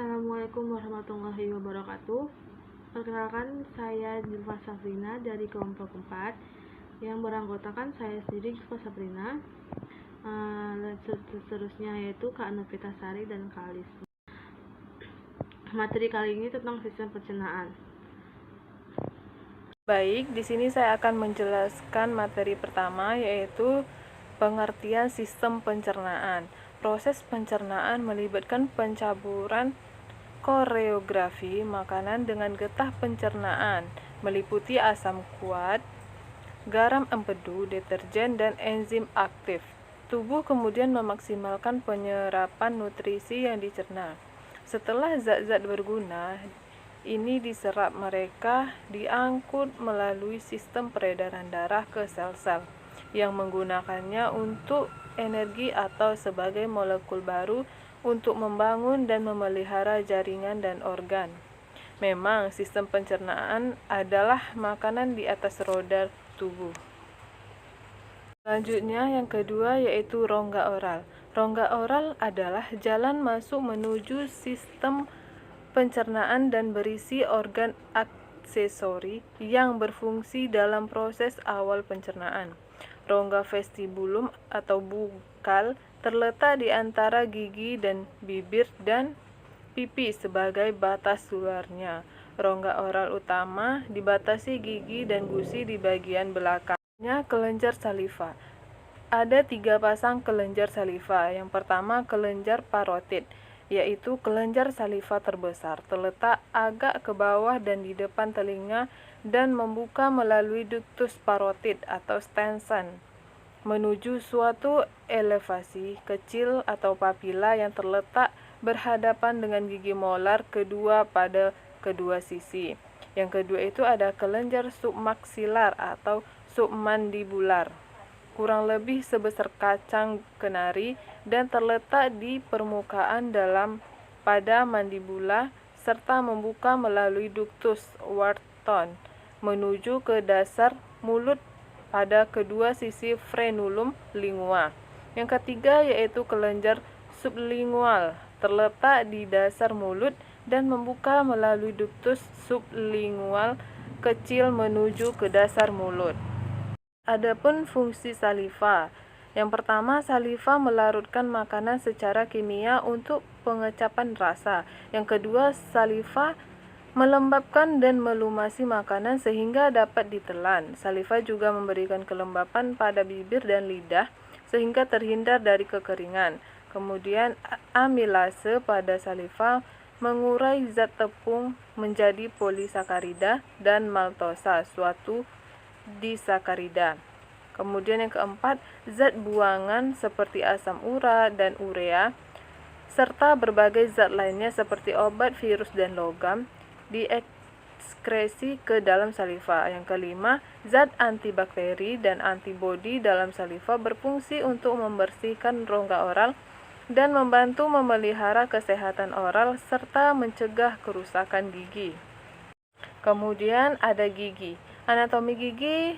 Assalamualaikum warahmatullahi wabarakatuh. Perkenalkan, saya Julfa Safrina dari kelompok 4 yang beranggotakan saya sendiri, Julfa Safrina, dan seterusnya yaitu Kak Novita Sari dan Kak Alis. Materi kali ini tentang sistem pencernaan. Baik, di sini saya akan menjelaskan materi pertama, yaitu pengertian sistem pencernaan. Proses pencernaan melibatkan pencaburan koreografi makanan dengan getah pencernaan, meliputi asam kuat, garam empedu, deterjen, dan enzim aktif. Tubuh kemudian memaksimalkan penyerapan nutrisi yang dicerna. Setelah zat-zat berguna ini diserap, mereka diangkut melalui sistem peredaran darah ke sel-sel yang menggunakannya untuk energi atau sebagai molekul baru untuk membangun dan memelihara jaringan dan organ. Memang sistem pencernaan adalah makanan di atas roda tubuh. Selanjutnya yang kedua yaitu rongga oral. Rongga oral adalah jalan masuk menuju sistem pencernaan dan berisi organ aksesori yang berfungsi dalam proses awal pencernaan. Rongga vestibulum atau bukal terletak di antara gigi dan bibir dan pipi sebagai batas luarnya. Rongga oral utama dibatasi gigi dan gusi di bagian belakangnya. Kelenjar saliva. Ada 3 pasang kelenjar saliva. Yang pertama, kelenjar parotid, yaitu kelenjar saliva terbesar, terletak agak ke bawah dan di depan telinga dan membuka melalui ductus parotid atau stenson menuju suatu elevasi kecil atau papila yang terletak berhadapan dengan gigi molar kedua pada kedua sisi. Yang kedua itu ada kelenjar submaksilar atau submandibular, kurang lebih sebesar kacang kenari dan terletak di permukaan dalam pada mandibula serta membuka melalui ductus Wharton menuju ke dasar mulut pada kedua sisi frenulum lingua. Yang ketiga yaitu kelenjar sublingual, terletak di dasar mulut dan membuka melalui ductus sublingual kecil menuju ke dasar mulut. Adapun fungsi saliva. Yang pertama, saliva melarutkan makanan secara kimia untuk pengecapan rasa. Yang kedua, saliva melembabkan dan melumasi makanan sehingga dapat ditelan. Saliva juga memberikan kelembapan pada bibir dan lidah sehingga terhindar dari kekeringan. Kemudian amilase pada saliva mengurai zat tepung menjadi polisakarida dan maltosa, suatu disakarida. Kemudian yang keempat, zat buangan seperti asam urat dan urea serta berbagai zat lainnya seperti obat, virus, dan logam diekskresi ke dalam saliva. Yang kelima, zat antibakteri dan antibodi dalam saliva berfungsi untuk membersihkan rongga oral dan membantu memelihara kesehatan oral serta mencegah kerusakan gigi. Kemudian ada gigi. Anatomi gigi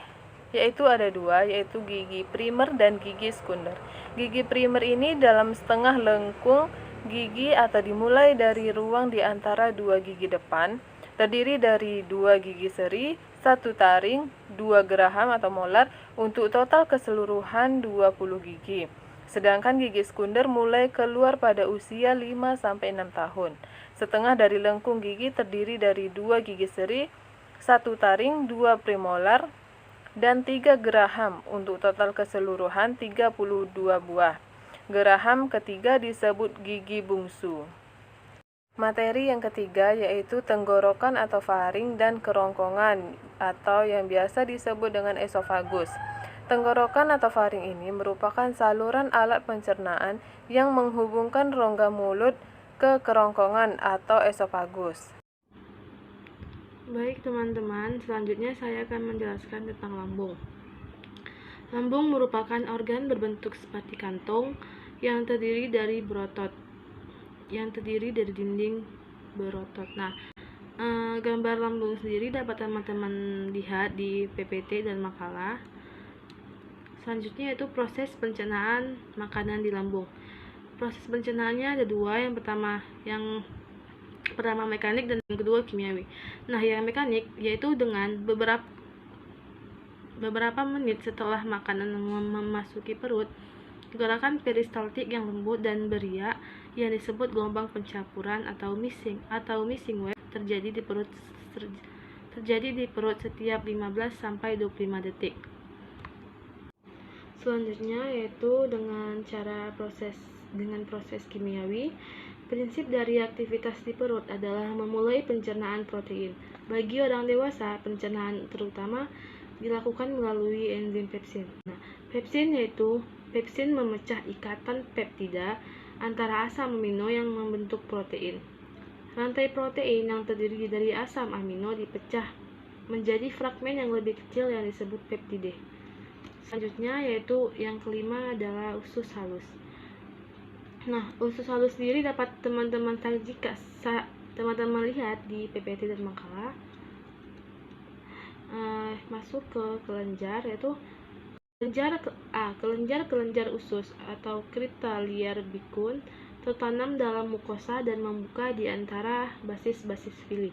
yaitu ada 2, yaitu gigi primer dan gigi sekunder. Gigi primer ini dalam setengah lengkung gigi atau dimulai dari ruang di antara 2 gigi depan, terdiri dari 2 gigi seri, 1 taring, 2 geraham atau molar untuk total keseluruhan 20 gigi. Sedangkan gigi sekunder mulai keluar pada usia 5-6 tahun. Setengah dari lengkung gigi terdiri dari 2 gigi seri, 1 taring, 2 premolar, dan 3 geraham untuk total keseluruhan 32 buah. Geraham ketiga disebut gigi bungsu. Materi yang ketiga yaitu tenggorokan atau faring dan kerongkongan atau yang biasa disebut dengan esofagus. Tenggorokan atau faring ini merupakan saluran alat pencernaan yang menghubungkan rongga mulut ke kerongkongan atau esofagus. Baik teman-teman, selanjutnya saya akan menjelaskan tentang lambung. Lambung merupakan organ berbentuk seperti kantong yang terdiri dari dinding berotot. Nah, gambar lambung sendiri dapat teman-teman lihat di PPT dan makalah. Selanjutnya yaitu proses pencernaan makanan di lambung. Proses pencernaannya ada 2. Yang pertama yang Pertama mekanik dan yang kedua kimiawi. Nah, yang mekanik yaitu dengan beberapa menit setelah makanan memasuki perut, gerakan peristaltik yang lembut dan beria yang disebut gelombang pencampuran atau missing wave terjadi di perut setiap 15 sampai 25 detik. Selanjutnya yaitu dengan proses kimiawi. Prinsip dari aktivitas di perut adalah memulai pencernaan protein. Bagi orang dewasa, pencernaan terutama dilakukan melalui enzim pepsin. Nah, pepsin memecah ikatan peptida antara asam amino yang membentuk protein. Rantai protein yang terdiri dari asam amino dipecah menjadi fragmen yang lebih kecil yang disebut peptide. Selanjutnya yaitu yang kelima adalah usus halus. Nah, usus halus sendiri dapat teman-teman jika teman-teman lihat di PPT dan makalah masuk ke kelenjar, yaitu kelenjar usus atau crypta liar bikun tertanam dalam mukosa dan membuka di antara basis-basis villi.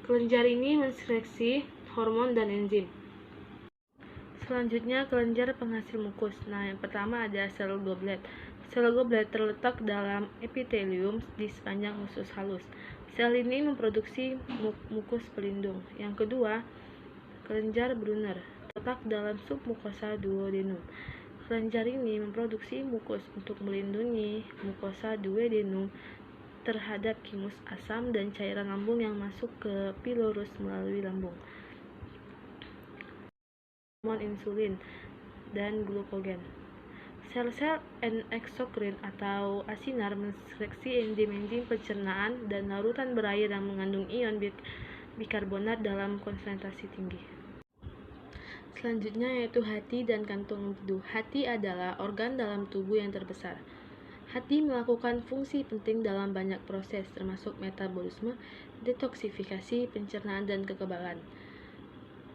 Kelenjar ini mensekresi hormon dan enzim. Selanjutnya kelenjar penghasil mukus. Nah, yang pertama ada sel goblet. Sel goblet terletak dalam epitelium di sepanjang usus halus. Sel ini memproduksi mukus pelindung. Yang kedua, kelenjar Brunner terletak dalam submukosa duodenum. Kelenjar ini memproduksi mukus untuk melindungi mukosa duodenum terhadap kimus asam dan cairan lambung yang masuk ke pilorus melalui lambung. Hormon insulin dan glukogen. Sel-sel eksokrin atau asinar mensekresi enzim-enzim pencernaan dan larutan berair yang mengandung ion bikarbonat dalam konsentrasi tinggi. Selanjutnya yaitu hati dan kantung empedu. Hati adalah organ dalam tubuh yang terbesar. Hati melakukan fungsi penting dalam banyak proses, termasuk metabolisme, detoksifikasi, pencernaan, dan kekebalan.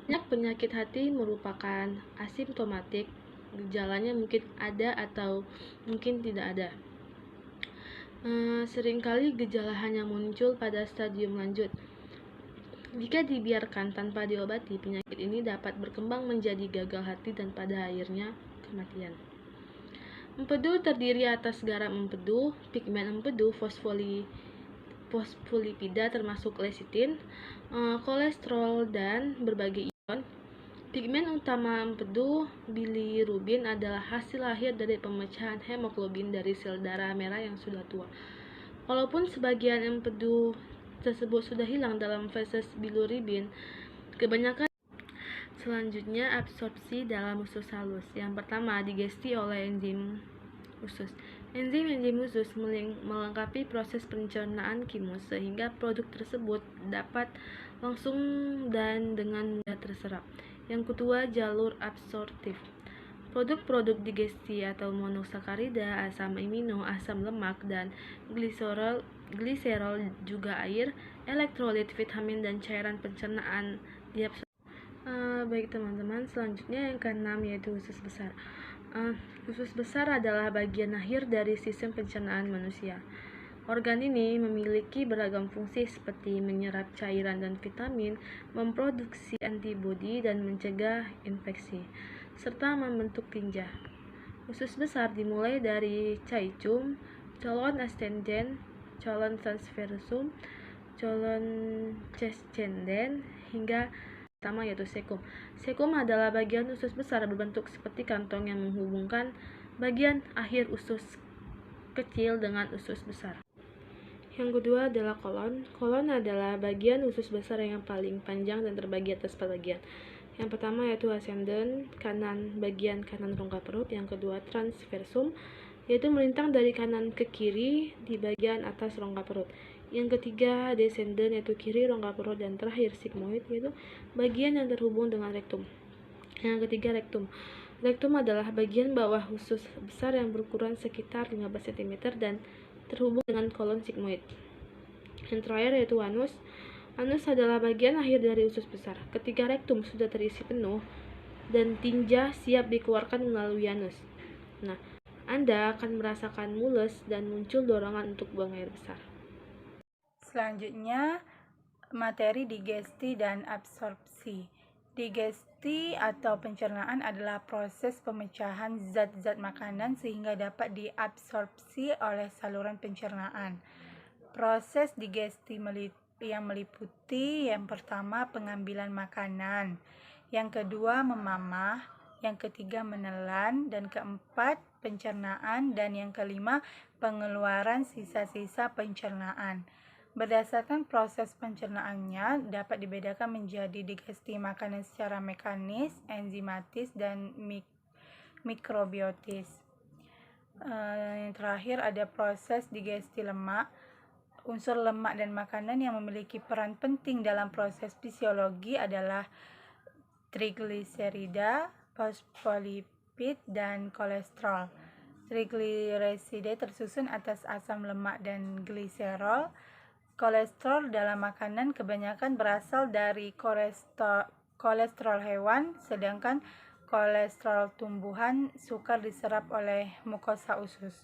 Banyak penyakit hati merupakan asimptomatik, gejalanya mungkin ada atau mungkin tidak ada. Seringkali gejala hanya muncul pada stadium lanjut. Jika dibiarkan tanpa diobati, penyakit ini dapat berkembang menjadi gagal hati dan pada akhirnya kematian. Empedu terdiri atas garam empedu, pigmen empedu, fosfolipida termasuk lecitin, kolesterol, dan berbagai ion. Pigmen utama empedu, bilirubin, adalah hasil akhir dari pemecahan hemoglobin dari sel darah merah yang sudah tua. Walaupun sebagian empedu tersebut sudah hilang dalam fase bilirubin, kebanyakan. Selanjutnya, absorpsi dalam usus halus. Yang pertama, digesti oleh enzim usus. Enzim usus melengkapi proses pencernaan kimus sehingga produk tersebut dapat langsung dan dengan mudah terserap. Yang kedua, jalur absorptif. Produk-produk digesti atau monosakarida, asam amino, asam lemak, dan gliserol, juga air, elektrolit, vitamin, dan cairan pencernaan diabsorpsi. Baik teman-teman, selanjutnya yang keenam yaitu usus besar. Usus besar adalah bagian akhir dari sistem pencernaan manusia. Organ ini memiliki beragam fungsi seperti menyerap cairan dan vitamin, memproduksi antibodi dan mencegah infeksi, serta membentuk tinja. Usus besar dimulai dari caecum, colon ascendens, colon transversum, colon descendens, hingga pertama yaitu cecum. Cecum adalah bagian usus besar berbentuk seperti kantong yang menghubungkan bagian akhir usus kecil dengan usus besar. Yang kedua adalah kolon. Kolon adalah bagian usus besar yang paling panjang dan terbagi atas 4 bagian. Yang pertama yaitu ascendens, bagian kanan rongga perut. Yang kedua transversum, yaitu melintang dari kanan ke kiri di bagian atas rongga perut. Yang ketiga descendens, yaitu kiri rongga perut. Dan terakhir sigmoid, yaitu bagian yang terhubung dengan rektum. Yang ketiga rektum. Rektum adalah bagian bawah usus besar yang berukuran sekitar 15 cm dan terhubung dengan kolon sigmoid. Yang terakhir yaitu anus. Anus adalah bagian akhir dari usus besar. Ketika rektum sudah terisi penuh dan tinja siap dikeluarkan melalui anus, nah, Anda akan merasakan mules dan muncul dorongan untuk buang air besar. Selanjutnya, materi digesti dan absorpsi. Digesti atau pencernaan adalah proses pemecahan zat-zat makanan sehingga dapat diabsorpsi oleh saluran pencernaan. Proses digesti yang meliputi yang pertama pengambilan makanan, yang kedua memamah, yang ketiga menelan, dan keempat pencernaan, dan yang kelima pengeluaran sisa-sisa pencernaan. Berdasarkan proses pencernaannya dapat dibedakan menjadi digesti makanan secara mekanis, enzimatis, dan mikrobiotis. Yang terakhir ada proses digesti lemak. Unsur lemak dan makanan yang memiliki peran penting dalam proses fisiologi adalah trigliserida, fosfolipid, dan kolesterol. Trigliserida tersusun atas asam lemak dan gliserol. Kolesterol dalam makanan kebanyakan berasal dari kolesterol hewan, sedangkan kolesterol tumbuhan sukar diserap oleh mukosa usus.